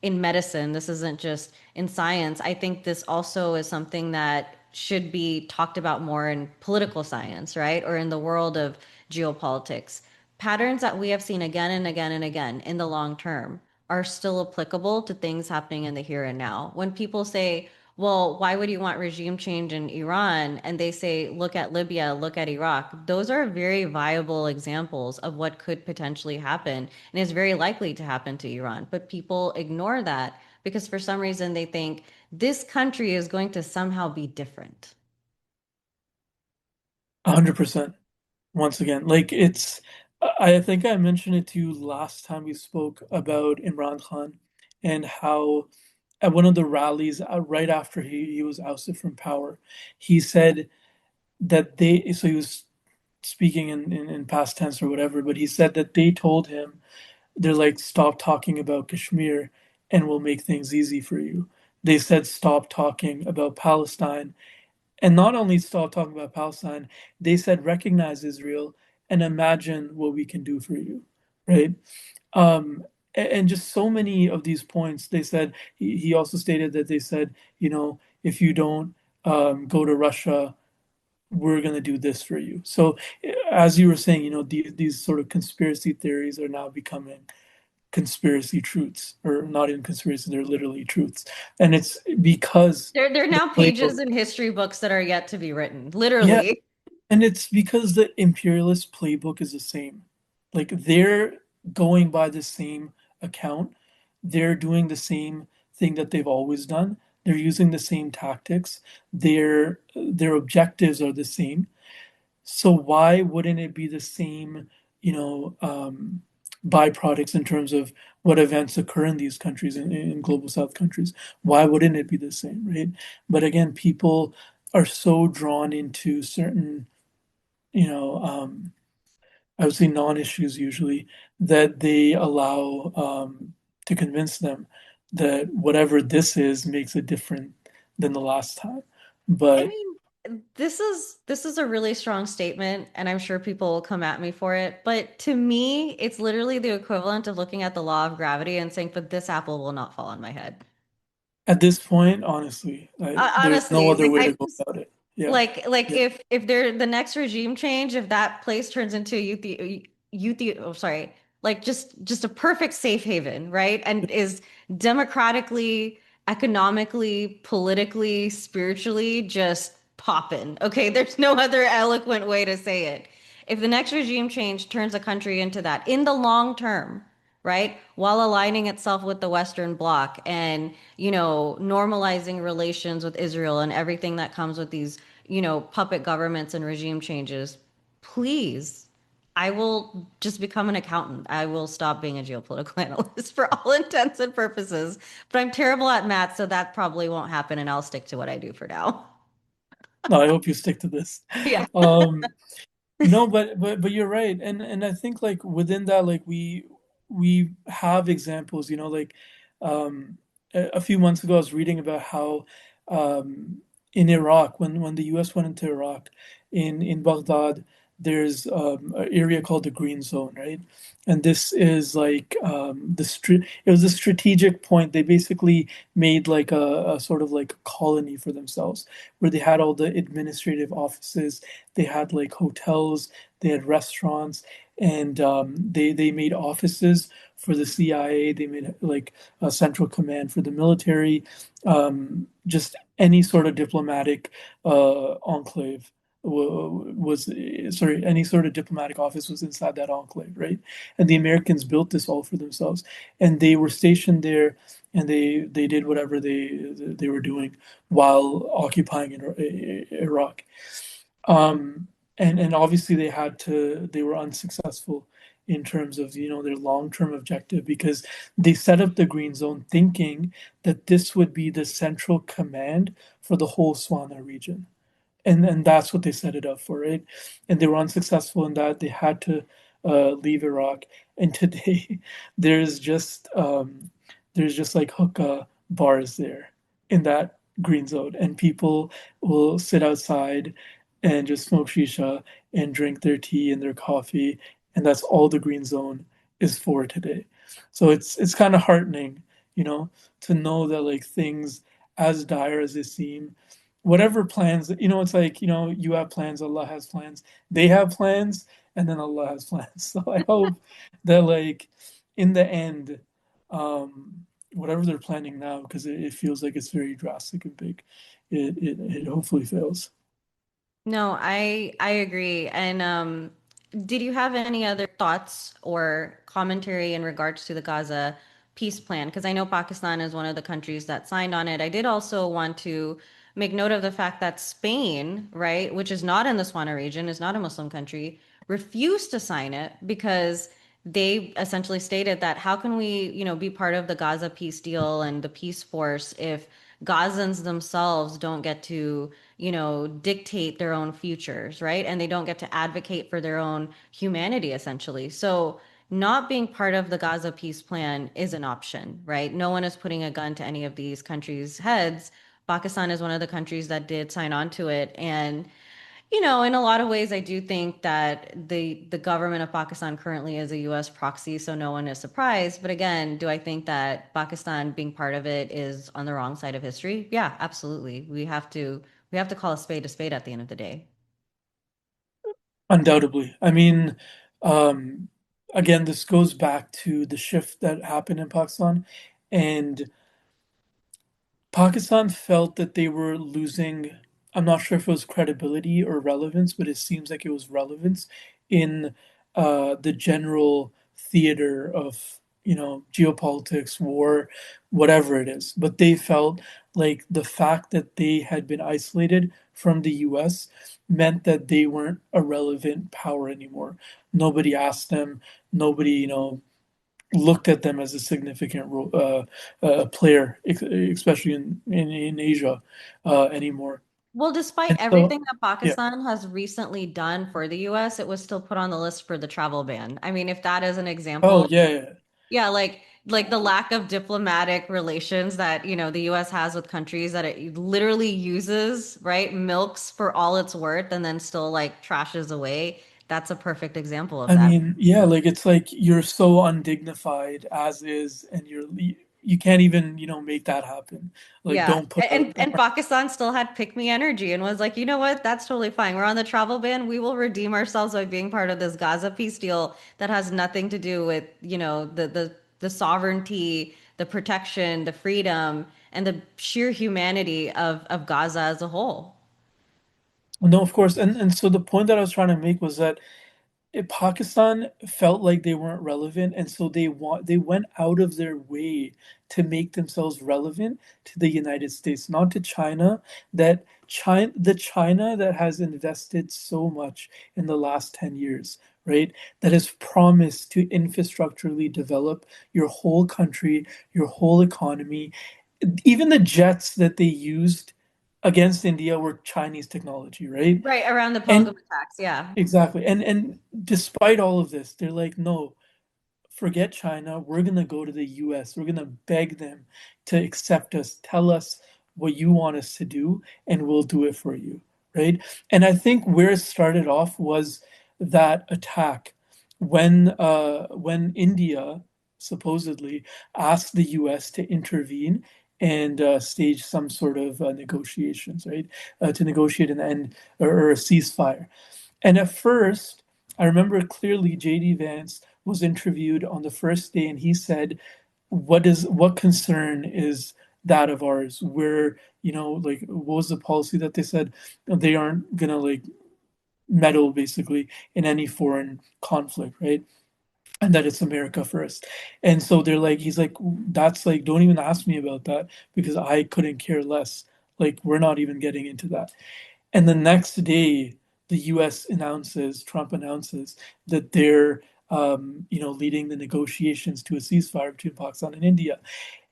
in medicine. This isn't just in science. I think this also is something that should be talked about more in political science, right? Or in the world of geopolitics. Patterns that we have seen again and again and again in the long term are still applicable to things happening in the here and now. When people say, well, why would you want regime change in Iran? And they say, look at Libya, look at Iraq. Those are very viable examples of what could potentially happen and is very likely to happen to Iran. But people ignore that because for some reason they think this country is going to somehow be different. 100%. Once again, like I think I mentioned it to you last time we spoke about Imran Khan and how at one of the rallies right after he was ousted from power, he said that so he was speaking in past tense or whatever, but he said that they told him, they're like, stop talking about Kashmir and we'll make things easy for you. They said, stop talking about Palestine, and not only stop talking about Palestine, they said recognize Israel and imagine what we can do for you, right? And just so many of these points, they said, he also stated that they said, if you don't go to Russia, we're going to do this for you. So, as you were saying, these sort of conspiracy theories are now becoming conspiracy truths, or not even conspiracy, they're literally truths. And it's because They're the now pages playbook, in history books that are yet to be written, yeah, literally. and it's because the imperialist playbook is the same. Like they're going by the same account. They're doing the same thing that they've always done. They're using the same tactics. Their objectives are the same. So why wouldn't it be the same, byproducts in terms of what events occur in these countries, in global South countries? Why wouldn't it be the same, right? But again, people are so drawn into certain, you know, um, I would say non-issues usually, that they allow to convince them that whatever this is makes it different than the last time. I But mean, this is a really strong statement, and I'm sure people will come at me for it. But to me, it's literally the equivalent of looking at the law of gravity and saying, "But this apple will not fall on my head." at this point, honestly, there's no Honestly, other like way I to go just about it. Yeah. like Yeah. if there the next regime change, if that place turns into oh sorry, like just a perfect safe haven, right? And is democratically, economically, politically, spiritually just popping. Okay, there's no other eloquent way to say it. If the next regime change turns a country into that in the long term, right? While aligning itself with the Western Bloc and, normalizing relations with Israel and everything that comes with these, puppet governments and regime changes, please, I will just become an accountant. I will stop being a geopolitical analyst for all intents and purposes. But I'm terrible at math, so that probably won't happen, and I'll stick to what I do for now. No, I hope you stick to this. Yeah. Um, No, but you're right, and I think like within that, like we have examples, like um, a few months ago, I was reading about how um, in Iraq, when the U.S. went into Iraq, in Baghdad, there's an area called the Green Zone, right? And this is like it was a strategic point. They basically made like a sort of like a colony for themselves, where they had all the administrative offices, they had like hotels, they had restaurants, and they made offices for the CIA. They made like a central command for the military, just any sort of diplomatic enclave was sorry, any sort of diplomatic office was inside that enclave, right? And the Americans built this all for themselves, and they were stationed there, and they did whatever they were doing while occupying Iraq. And obviously they were unsuccessful in terms of, their long-term objective, because they set up the green zone thinking that this would be the central command for the whole Swana region. And that's what they set it up for, right? And they were unsuccessful in that. They had to leave Iraq. And today there's just there's just like hookah bars there in that green zone, and people will sit outside and just smoke shisha and drink their tea and their coffee, and that's all the green zone is for today. So it's kind of heartening, to know that like things as dire as they seem, whatever plans, it's like, you have plans, Allah has plans, they have plans, and then Allah has plans. So I hope that like in the end, whatever they're planning now, because it feels like it's very drastic and big, it hopefully fails. No, I agree. And did you have any other thoughts or commentary in regards to the Gaza peace plan? Because I know Pakistan is one of the countries that signed on it. I did also want to make note of the fact that Spain, right, which is not in the Swana region, is not a Muslim country, refused to sign it because they essentially stated that how can we, be part of the Gaza peace deal and the peace force if Gazans themselves don't get to, dictate their own futures, right? And they don't get to advocate for their own humanity, essentially. So, not being part of the Gaza peace plan is an option, right? No one is putting a gun to any of these countries' heads. Pakistan is one of the countries that did sign on to it. And in a lot of ways, I do think that the government of Pakistan currently is a U.S. proxy, so no one is surprised. But again, do I think that Pakistan being part of it is on the wrong side of history? Yeah, absolutely. We have to call a spade at the end of the day. Undoubtedly. I mean, um, again, this goes back to the shift that happened in Pakistan, and Pakistan felt that they were losing, I'm not sure if it was credibility or relevance, but it seems like it was relevance in the general theater of, geopolitics, war, whatever it is. But they felt like the fact that they had been isolated from the US meant that they weren't a relevant power anymore. Nobody asked them, nobody, looked at them as a significant player, especially in Asia anymore. Well, despite And so, everything that yeah. Pakistan has recently done for the US, it was still put on the list for the travel ban. I mean, if that is an Oh, example, yeah, yeah. yeah, like the lack of diplomatic relations that, the US has with countries that it literally uses, right? Milks for all it's worth and then still like trashes away. That's a perfect example of I that. mean, yeah, like it's like you're so undignified as is, and you can't even, make that happen. Like, Yeah. don't put a, And Pakistan still had pick me energy and was like, you know what? That's totally fine. We're on the travel ban. We will redeem ourselves by being part of this Gaza peace deal that has nothing to do with, the sovereignty, the protection, the freedom, and the sheer humanity of Gaza as a whole. no, of course. And so the point that I was trying to make was that Pakistan felt like they weren't relevant, and so they went out of their way to make themselves relevant to the United States, not to China. The China that has invested so much in the last 10 years, right? That has promised to infrastructurally develop your whole country, your whole economy. Even the jets that they used against India were Chinese technology, right? Right, around the Pogum And attacks. Yeah. exactly. And despite all of this, they're like, no, forget China. We're gonna go to the US. We're gonna beg them to accept us, tell us what you want us to do, and we'll do it for you. Right? And I think where it started off was that attack when India supposedly asked the US to intervene and stage some sort of negotiations, right? To negotiate an end or a ceasefire. And at first, I remember clearly JD Vance was interviewed on the first day and he said, what concern is that of ours? Where, like what was the policy that they said they aren't gonna like meddle basically in any foreign conflict, right? And that it's America first. And so he's like, that's like, don't even ask me about that because I couldn't care less. Like, we're not even getting into that. And the next day, the U.S. Trump announces that they're, leading the negotiations to a ceasefire between Pakistan and India.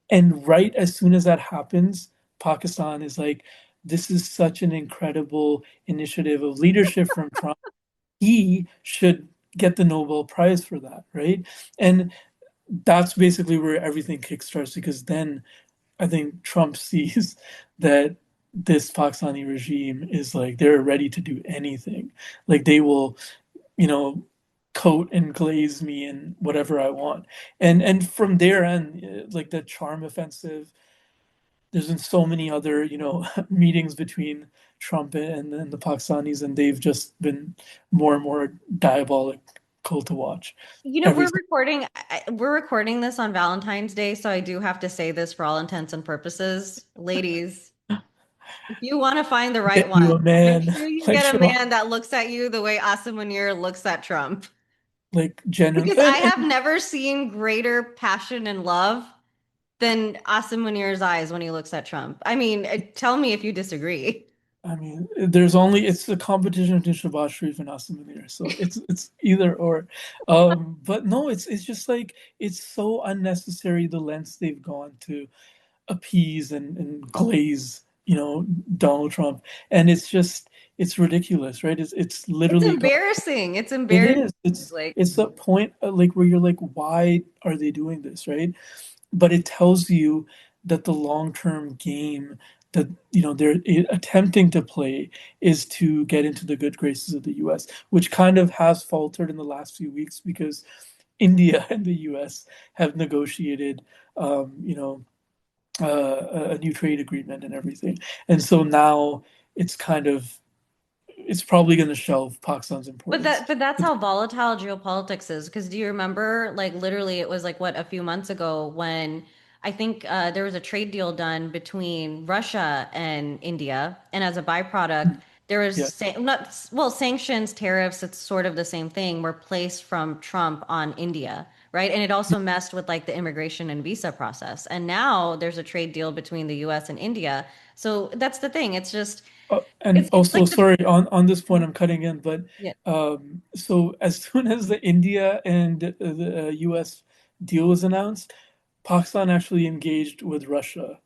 And right as soon as that happens, Pakistan is like, this is such an incredible initiative of leadership from Trump. He should get the Nobel Prize for that, right? And that's basically where everything kickstarts because then I think Trump sees that this Pakistani regime is like they're ready to do anything. Like they will, you know, coat and glaze me in whatever I want. And from there and like the charm offensive, there's been so many other, meetings between Trump and the Pakistanis, and they've just been more and more diabolical to watch. Every We're recording this on Valentine's Day, so I do have to say this for all intents and purposes. Ladies, if you want to find the right get you one, a make man sure you like get a Trump, man that looks at you the way Asa Munir looks at Trump. like genuine Because I have never seen greater passion and love than Asa Munir's eyes when he looks at Trump. I mean, tell me if you disagree. I mean, it's a competition between Shabazz Sharif and Asim Munir, so it's either or. But no, it's just like it's so unnecessary the lengths they've gone to appease and glaze, Donald Trump, and it's ridiculous, right? It's It's literally got embarrassing. It's it embarrassing. is Like, it's a point like where you're like, why are they doing this, right? But it tells you that the long-term game that they're attempting to play is to get into the good graces of the US, which kind of has faltered in the last few weeks because India and the US have negotiated, a new trade agreement and everything, and so now it's kind of it's probably going to shelve Pakistan's importance. but that's how volatile geopolitics is. Because do you remember, like, literally, it was like what a few months ago when I think there was a trade deal done between Russia and India, and as a byproduct, there was Yeah. not well sanctions, tariffs. It's sort of the same thing. Were placed from Trump on India, right? And it also messed with like the immigration and visa process. And now there's a trade deal between the U.S. and India. So that's the thing. It's just And it's also, like the sorry, on this point, I'm cutting in, but yeah. so as soon as the India and the US deal was announced, Pakistan actually engaged with Russia.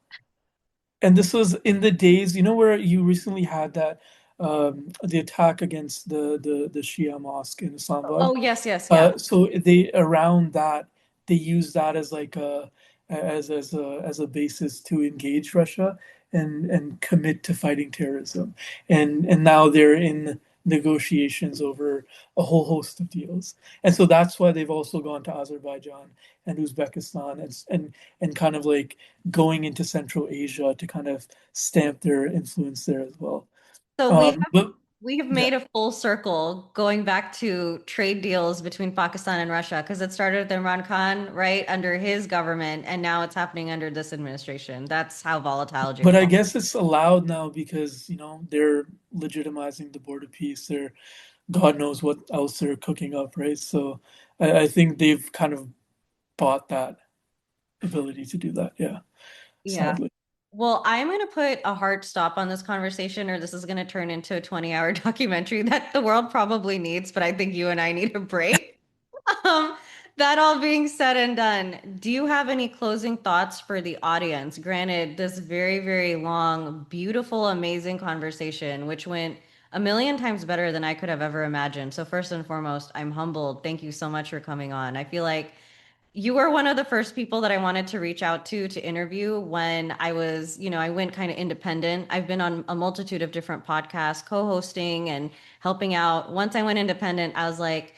And this was in the days, where you recently had that the attack against the Shia mosque in Islamabad. Oh, yes, yes, yeah. So they around that they use that as like a as a basis to engage Russia and commit to fighting terrorism. And now they're in negotiations over a whole host of deals. And so that's why they've also gone to Azerbaijan and Uzbekistan and kind of like going into Central Asia to kind of stamp their influence there as well. So But we have yeah. made a full circle going back to trade deals between Pakistan and Russia because it started with Imran Khan, right, under his government, and now it's happening under this administration. That's how volatile But I geopolitics. guess it's allowed now because, they're legitimizing the border peace. They're God knows what else they're cooking up, right? So I think they've kind of bought that ability to do that. Yeah, Yeah. sadly. Well, I'm going to put a hard stop on this conversation, or this is going to turn into a 20-hour documentary that the world probably needs, but I think you and I need a break. Um, that all being said and done, do you have any closing thoughts for the audience? Granted, this very, very long, beautiful, amazing conversation, which went a million times better than I could have ever imagined. So, first and foremost, I'm humbled. Thank you so much for coming on. I feel like you were one of the first people that I wanted to reach out to interview when I was, I went kind of independent. I've been on a multitude of different podcasts, co-hosting and helping out. Once I went independent, I was like,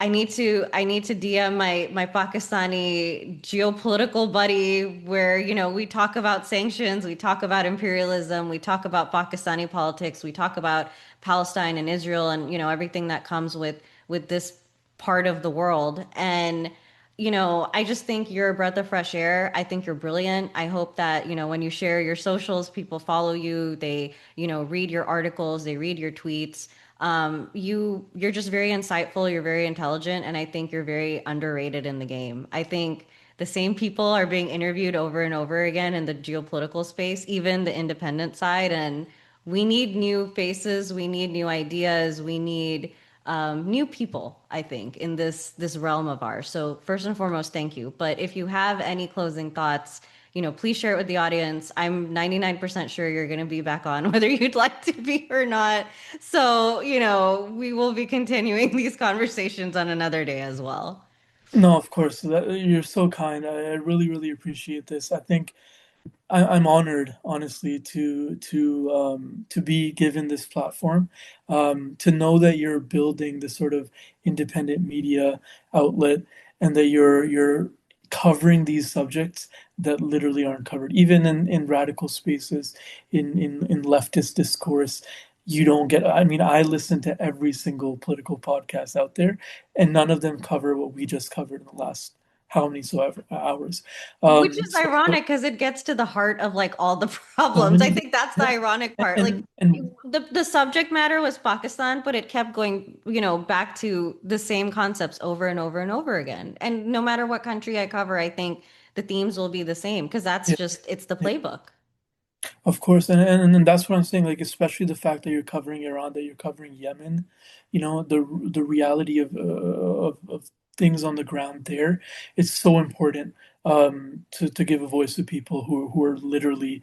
I need to DM my Pakistani geopolitical buddy where, we talk about sanctions, we talk about imperialism, we talk about Pakistani politics, we talk about Palestine and Israel and, everything that comes with this part of the world. And I just think you're a breath of fresh air. I think you're brilliant. I hope that, when you share your socials, people follow you, they, read your articles, they read your tweets. You're just very insightful, you're very intelligent, and I think you're very underrated in the game. I think the same people are being interviewed over and over again in the geopolitical space, even the independent side, and we need new faces, we need new ideas, we need new people, I think, in this realm of ours. So first and foremost, thank you. But if you have any closing thoughts, please share it with the audience. I'm 99% sure you're going to be back on, whether you'd like to be or not. So, we will be continuing these conversations on another day as well. No, of course. You're so kind. I really, really appreciate this. I think I'm honored, honestly, to be given this platform, to know that you're building this sort of independent media outlet, and that you're covering these subjects that literally aren't covered, even in radical spaces, in leftist discourse. You don't get. I mean, I listen to every single political podcast out there, and none of them cover what we just covered in the last how many so ever hours. Which is So ironic because it gets to the heart of like all the so problems. I many, think that's the yeah, ironic part. Like and the subject matter was Pakistan, but it kept going, back to the same concepts over and over and over again. And no matter what country I cover, I think the themes will be the same because that's yeah, just it's the yeah, playbook. of course, and that's what I'm saying. Like, especially the fact that you're covering Iran, that you're covering Yemen, the reality of things on the ground there. It's so important to give a voice to people who are literally,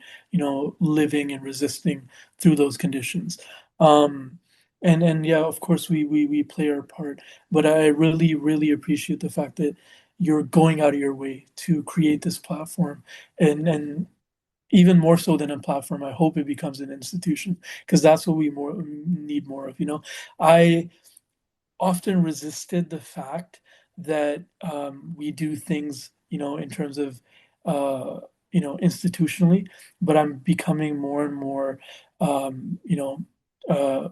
living and resisting through those conditions. Um, and yeah, of course, we play our part. But I really, really appreciate the fact that you're going out of your way to create this platform and even more so than a platform, I hope it becomes an institution because that's what we more need more of. I often resisted the fact that we do things, in terms of, institutionally, but I'm becoming more and more,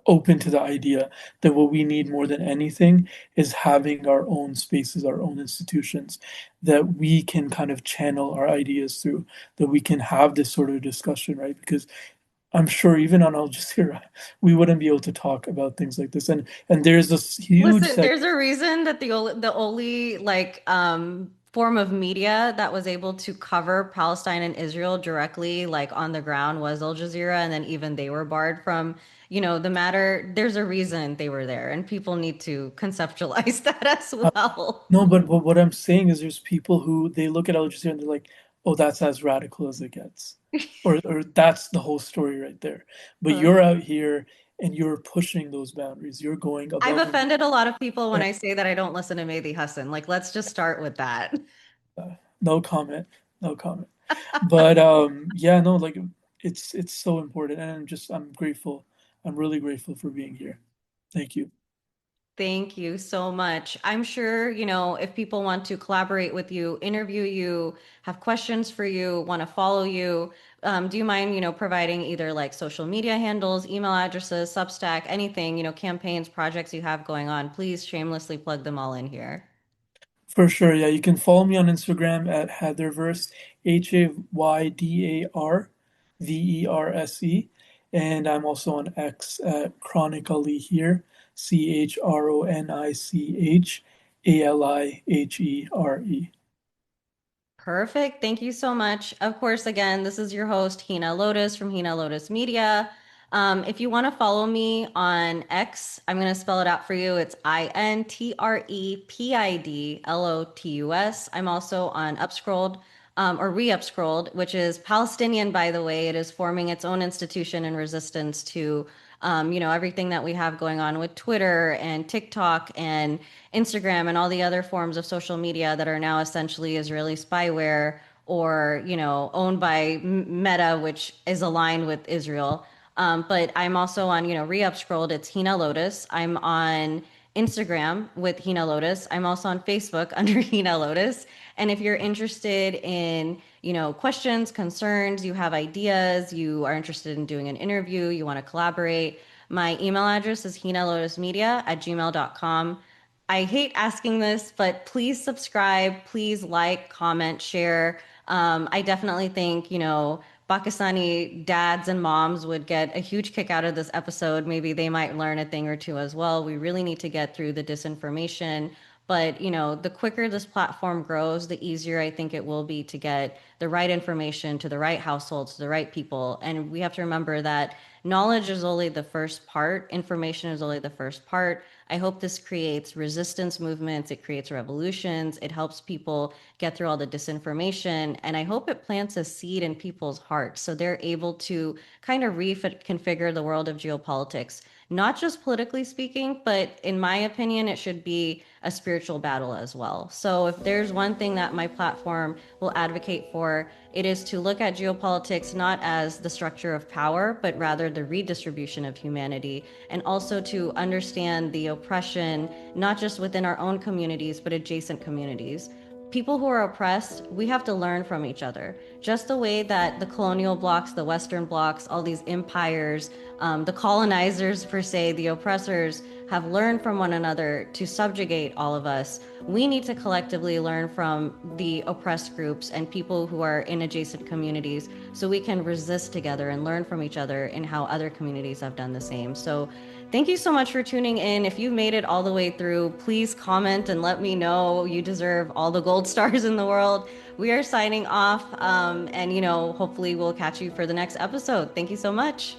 open to the idea that what we need more than anything is having our own spaces, our own institutions that we can kind of channel our ideas through, that we can have this sort of discussion, right? Because I'm sure even on Al Jazeera, we wouldn't be able to talk about things like this. And there's this huge Listen, segment. there's a reason that the only like form of media that was able to cover Palestine and Israel directly like on the ground was Al Jazeera, and then even they were barred from, the matter. There's a reason they were there, and people need to conceptualize that as Uh, well. no, but what I'm saying is there's people who they look at Al Jazeera and they're like, oh, that's as radical as it gets. Or that's the whole story right there. But Uh, you're out here and you're pushing those boundaries. You're going I've above and offended a lot of people when beyond. I say that I don't listen to Mehdi Hassan. Like, let's just start with that. No comment. No comment. But yeah, no, like it's so important and I'm grateful. I'm really grateful for being here. Thank you. Thank you so much. I'm sure, if people want to collaborate with you, interview you, have questions for you, want to follow you, do you mind, providing either like social media handles, email addresses, Substack, anything, campaigns, projects you have going on? Please shamelessly plug them all in here. For sure, yeah. You can follow me on Instagram at Haydarverse, Haydarverse. And I'm also on X at Chronic Ali here, ChronichAlihere. Perfect. Thank you so much. Of course, again, this is your host, Heena Lotus from Heena Lotus Media. If you want to follow me on X, I'm going to spell it out for you. It's INTREPIDLOTUS. I'm also on Upscrolled or Re-Upscrolled, which is Palestinian, by the way. It is forming its own institution in resistance to everything that we have going on with Twitter and TikTok and Instagram and all the other forms of social media that are now essentially Israeli spyware or, owned by Meta, which is aligned with Israel. But I'm also on, re-up scrolled. It's Heena Lotus. I'm on Instagram with Heena Lotus. I'm also on Facebook under Heena Lotus. And if you're interested in, questions, concerns, you have ideas, you are interested in doing an interview, you want to collaborate, my email address is heenalotusmedia@gmail.com. I hate asking this, but please subscribe, please like, comment, share. I definitely think, Pakistani dads and moms would get a huge kick out of this episode. Maybe they might learn a thing or two as well. We really need to get through the disinformation. But, the quicker this platform grows, the easier I think it will be to get the right information to the right households, to the right people. And we have to remember that knowledge is only the first part, information is only the first part. I hope this creates resistance movements, it creates revolutions, it helps people get through all the disinformation, and I hope it plants a seed in people's hearts so they're able to kind of reconfigure the world of geopolitics. Not just politically speaking, but in my opinion, it should be a spiritual battle as well. So, if there's one thing that my platform will advocate for, it is to look at geopolitics not as the structure of power, but rather the redistribution of humanity, and also to understand the oppression, not just within our own communities, but adjacent communities. People who are oppressed, we have to learn from each other. Just the way that the colonial blocks, the Western blocks, all these empires, the colonizers, per se, the oppressors, have learned from one another to subjugate all of us. We need to collectively learn from the oppressed groups and people who are in adjacent communities so we can resist together and learn from each other and how other communities have done the same. So, thank you so much for tuning in. If you made it all the way through, please comment and let me know. You deserve all the gold stars in the world. We are signing off, and hopefully we'll catch you for the next episode. Thank you so much.